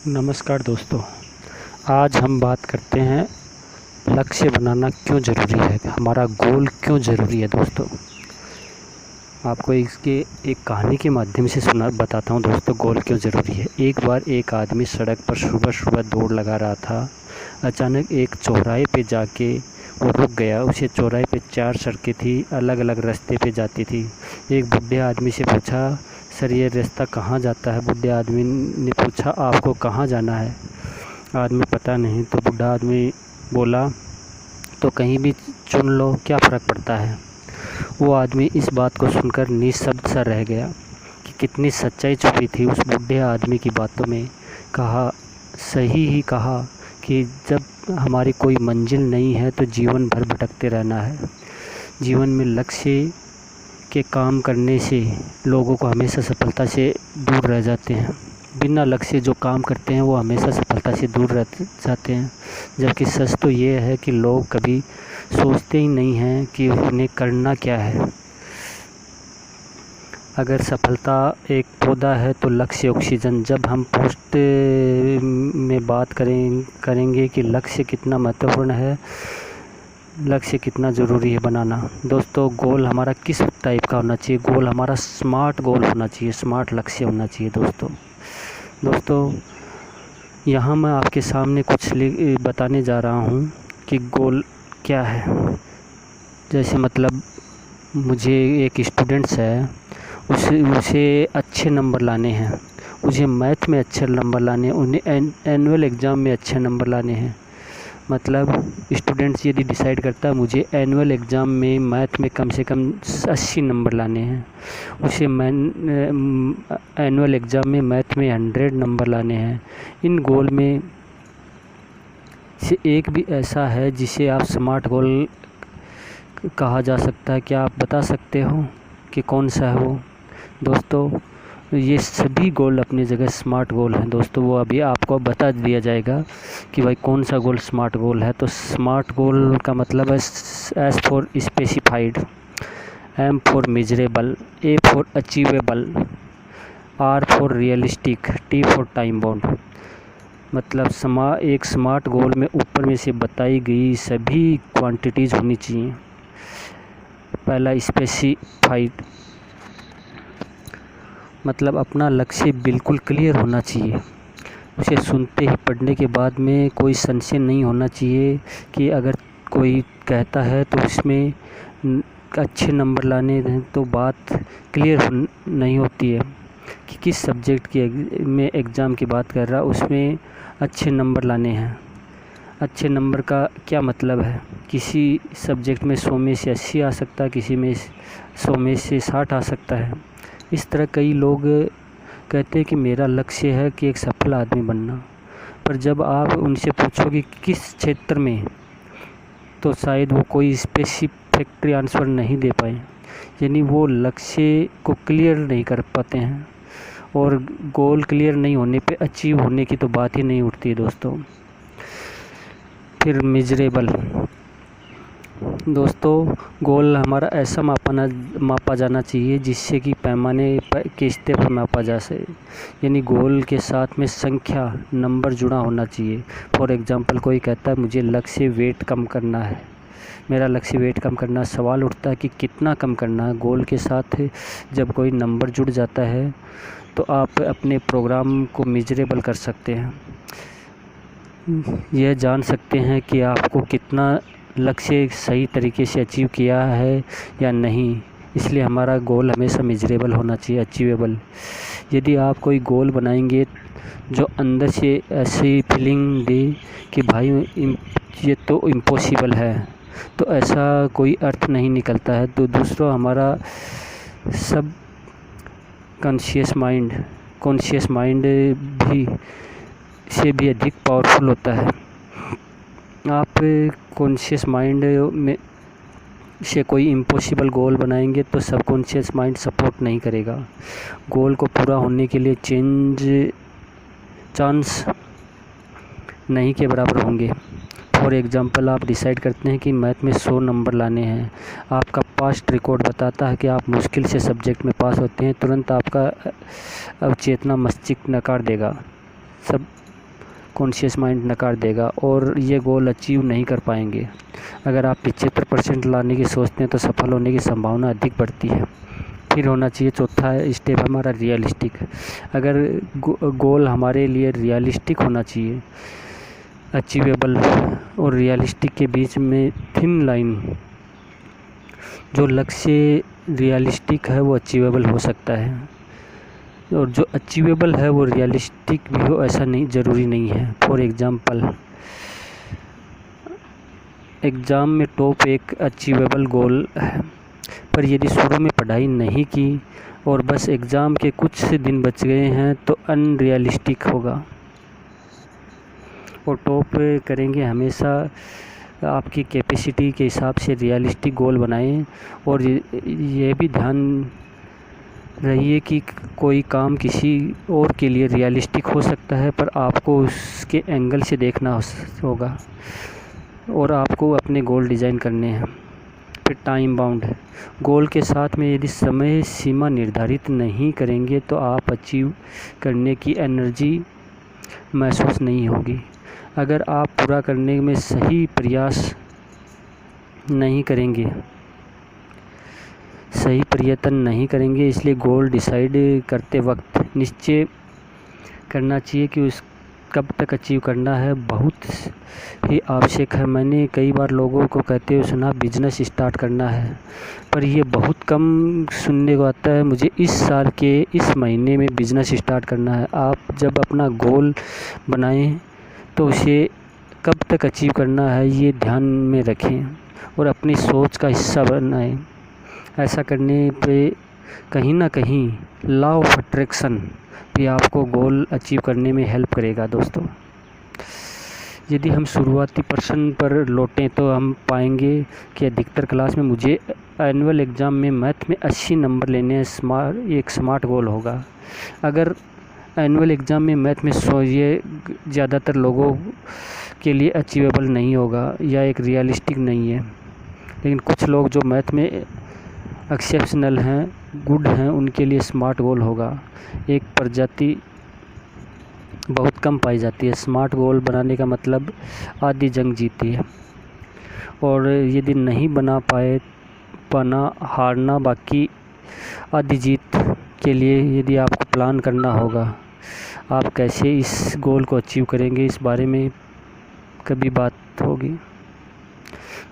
नमस्कार दोस्तों। आज हम बात करते हैं लक्ष्य बनाना क्यों ज़रूरी है, हमारा गोल क्यों ज़रूरी है। दोस्तों, आपको इसके एक कहानी के माध्यम से बताता हूँ दोस्तों, गोल क्यों ज़रूरी है। एक बार एक आदमी सड़क पर सुबह सुबह दौड़ लगा रहा था। अचानक एक चौराहे पे जाके वो रुक गया। उसे चौराहे पे 4 सड़कें थी, अलग अलग रास्ते पे जाती थी। एक बूढ़े आदमी से पूछा, सर ये रास्ता कहाँ जाता है। बूढ़े आदमी ने पूछा, आपको कहाँ जाना है। आदमी, पता नहीं। तो बूढ़ा आदमी बोला, तो कहीं भी चुन लो, क्या फ़र्क पड़ता है। वो आदमी इस बात को सुनकर निःशब्द सा रह गया कि कितनी सच्चाई छुपी थी उस बूढ़े आदमी की बातों में। सही ही कहा कि जब हमारी कोई मंजिल नहीं है तो जीवन भर भटकते रहना है। जीवन में लक्ष्य के काम करने से लोगों को हमेशा सफलता से दूर रह जाते हैं। बिना लक्ष्य जो काम करते हैं वो हमेशा सफलता से दूर रह जाते हैं। जबकि सच तो ये है कि लोग कभी सोचते ही नहीं हैं कि उन्हें करना क्या है। अगर सफलता एक पौधा है तो लक्ष्य ऑक्सीजन। जब हम पोस्ट में बात करेंगे कि लक्ष्य कितना महत्वपूर्ण है, लक्ष्य कितना ज़रूरी है बनाना। दोस्तों, गोल हमारा किस टाइप का होना चाहिए। गोल हमारा स्मार्ट गोल होना चाहिए, स्मार्ट लक्ष्य होना चाहिए। दोस्तों यहाँ मैं आपके सामने कुछ बताने जा रहा हूँ कि गोल क्या है। जैसे मतलब मुझे एक स्टूडेंट्स है, उसे अच्छे नंबर लाने हैं, मुझे मैथ में अच्छे नंबर लाने हैं, उन्हें एनुअल एग्ज़ाम में अच्छे नंबर लाने हैं। मतलब स्टूडेंट्स यदि डिसाइड करता है मुझे एनुअल एग्ज़ाम में मैथ में कम से कम 80 नंबर लाने हैं, उसे एनुअल एग्ज़ाम में मैथ में 100 नंबर लाने हैं। इन गोल में से एक भी ऐसा है जिसे आप स्मार्ट गोल कहा जा सकता है। क्या आप बता सकते हो कि कौन सा है वो। दोस्तों, ये सभी गोल अपनी जगह स्मार्ट गोल हैं। दोस्तों, वो अभी आपको बता दिया जाएगा कि भाई कौन सा गोल स्मार्ट गोल है। तो स्मार्ट गोल का मतलब है S for specified, M for measurable, A for achievable, R for realistic, T for time bound. मतलब एक स्मार्ट गोल में ऊपर में से बताई गई सभी क्वांटिटीज़ होनी चाहिए। पहला स्पेसिफाइड, मतलब अपना लक्ष्य बिल्कुल क्लियर होना चाहिए। उसे सुनते ही पढ़ने के बाद में कोई संशय नहीं होना चाहिए कि अगर कोई कहता है तो उसमें अच्छे नंबर लाने हैं तो बात क्लियर नहीं होती है कि किस सब्जेक्ट की में एग्ज़ाम की बात कर रहा, उसमें अच्छे नंबर लाने हैं। अच्छे नंबर का क्या मतलब है। किसी सब्जेक्ट में 100 में से 80 आ सकता है, किसी में 100 में से 60 आ सकता है। इस तरह कई लोग कहते हैं कि मेरा लक्ष्य है कि एक सफल आदमी बनना, पर जब आप उनसे पूछोगे कि किस क्षेत्र में, तो शायद वो कोई स्पेसिफिक आंसर नहीं दे पाए। यानी वो लक्ष्य को क्लियर नहीं कर पाते हैं, और गोल क्लियर नहीं होने पे अचीव होने की तो बात ही नहीं उठती है। दोस्तों, फिर मेजरेबल। दोस्तों, गोल हमारा ऐसा मापा जाना चाहिए जिससे कि पैमाने के स्तर पर मापा जा सके। यानी गोल के साथ में संख्या, नंबर जुड़ा होना चाहिए। फॉर एग्ज़ाम्पल, कोई कहता है मुझे लक्ष्य वेट कम करना है, मेरा लक्ष्य वेट कम करना। सवाल उठता है कि कितना कम करना है। गोल के साथ जब कोई नंबर जुड़ जाता है तो आप अपने प्रोग्राम को मेजरेबल कर सकते हैं। यह जान सकते हैं कि आपको कितना लक्ष्य सही तरीके से अचीव किया है या नहीं। इसलिए हमारा गोल हमेशा मेजरेबल होना चाहिए, अचीवेबल। यदि आप कोई गोल बनाएंगे जो अंदर से ऐसी फीलिंग दे कि भाई ये तो इम्पॉसिबल है, तो ऐसा कोई अर्थ नहीं निकलता है। तो दूसरा, हमारा सब कॉन्शियस माइंड से भी अधिक पावरफुल होता है। आप कॉन्शियस माइंड में से कोई इम्पॉसिबल गोल बनाएंगे तो सबकॉन्शियस माइंड सपोर्ट नहीं करेगा। गोल को पूरा होने के लिए चांस नहीं के बराबर होंगे। फॉर एग्ज़ाम्पल, आप डिसाइड करते हैं कि मैथ में 100 नंबर लाने हैं। आपका पास्ट रिकॉर्ड बताता है कि आप मुश्किल से सब्जेक्ट में पास होते हैं। तुरंत आपका अवचेतना मस्तिष्क नकार देगा, सब सबकॉन्शियस माइंड नकार देगा और ये गोल अचीव नहीं कर पाएंगे। अगर आप 75% लाने की सोचते हैं तो सफल होने की संभावना अधिक बढ़ती है। फिर होना चाहिए चौथा स्टेप हमारा रियलिस्टिक। अगर गोल हमारे लिए रियलिस्टिक होना चाहिए, अचीवेबल और रियलिस्टिक के बीच में थिन लाइन। जो लक्ष्य रियलिस्टिक है वो अचीवेबल हो सकता है और जो अचीवेबल है वो रियलिस्टिक भी हो, ऐसा नहीं ज़रूरी नहीं है। फॉर एग्ज़ाम्पल, एग्ज़ाम में टॉप एक अचीवेबल गोल है, पर यदि शुरू में पढ़ाई नहीं की और बस एग्ज़ाम के कुछ दिन बच गए हैं तो अनरियलिस्टिक होगा। और टॉप करेंगे हमेशा आपकी कैपेसिटी के हिसाब से रियलिस्टिक गोल बनाएं और ये भी ध्यान रहिए कि कोई काम किसी और के लिए रियलिस्टिक हो सकता है, पर आपको उसके एंगल से देखना होगा और आपको अपने गोल डिज़ाइन करने हैं। फिर टाइम बाउंड है। गोल के साथ में यदि समय सीमा निर्धारित नहीं करेंगे तो आप अचीव करने की एनर्जी महसूस नहीं होगी। अगर आप पूरा करने में सही प्रयास नहीं करेंगे, सही प्रयत्न नहीं करेंगे, इसलिए गोल डिसाइड करते वक्त निश्चय करना चाहिए कि उस कब तक अचीव करना है, बहुत ही आवश्यक है। मैंने कई बार लोगों को कहते हुए सुना बिजनेस स्टार्ट करना है, पर ये बहुत कम सुनने को आता है, मुझे इस साल के इस महीने में बिज़नेस स्टार्ट करना है। आप जब अपना गोल बनाएं तो उसे कब तक अचीव करना है ये ध्यान में रखें और अपनी सोच का हिस्सा बनाएं। ऐसा करने पे कहीं ना कहीं लॉ ऑफ अट्रैक्शन भी आपको गोल अचीव करने में हेल्प करेगा। दोस्तों, यदि हम शुरुआती प्रश्न पर लौटें तो हम पाएंगे कि अधिकतर क्लास में मुझे एनुअल एग्ज़ाम में मैथ में 80 नंबर लेने एक स्मार्ट गोल होगा। अगर एनुअल एग्ज़ाम में मैथ में 100, ये ज़्यादातर लोगों के लिए अचीवेबल नहीं होगा या एक रियलिस्टिक नहीं है। लेकिन कुछ लोग जो मैथ में एक्सेप्शनल हैं, गुड हैं, उनके लिए स्मार्ट गोल होगा। एक प्रजाति बहुत कम पाई जाती है। स्मार्ट गोल बनाने का मतलब आधी जंग जीती है और यदि नहीं बना पाना हारना बाकी आधी जीत के लिए यदि आपको प्लान करना होगा। आप कैसे इस गोल को अचीव करेंगे, इस बारे में कभी बात होगी।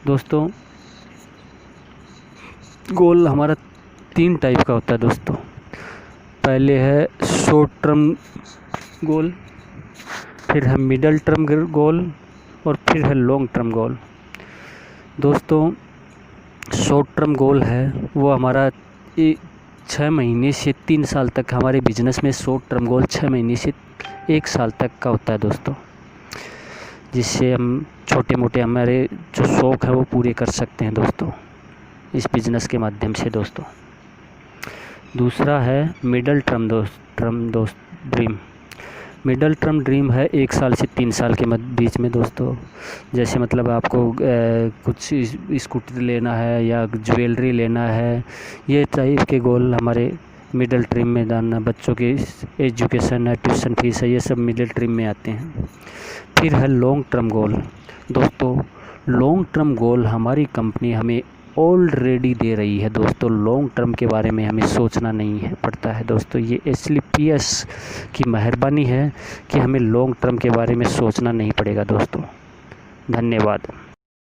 दोस्तों, गोल हमारा 3 टाइप का होता है दोस्तों। पहले है शॉर्ट टर्म गोल, फिर है मिडल टर्म गोल और फिर है लॉन्ग टर्म गोल। दोस्तों, शॉर्ट टर्म गोल है वो हमारा 6 महीने से 3 साल तक, हमारे बिजनेस में शॉर्ट टर्म गोल 6 महीने से 1 साल तक का होता है दोस्तों, जिससे हम छोटे मोटे हमारे जो शौक़ है वो पूरे कर सकते हैं दोस्तों इस बिज़नेस के माध्यम से। दोस्तों, दूसरा है middle term dream. Middle term dream है 1 साल से 3 साल के बीच में दोस्तों। जैसे मतलब आपको कुछ स्कूटर लेना है या ज्वेलरी लेना है, ये टाइप के गोल हमारे मिडल ड्रीम में डालना। बच्चों के एजुकेशन है, ट्यूशन फीस है, ये सब मिडल ड्रीम में आते हैं। फिर है लॉन्ग टर्म गोल। दोस्तों, लॉन्ग टर्म गोल हमारी कंपनी हमें ऑलरेडी दे रही है दोस्तों। लॉन्ग टर्म के बारे में हमें सोचना नहीं है पड़ता है दोस्तों। ये SLPS की मेहरबानी है कि हमें लॉन्ग टर्म के बारे में सोचना नहीं पड़ेगा दोस्तों। धन्यवाद।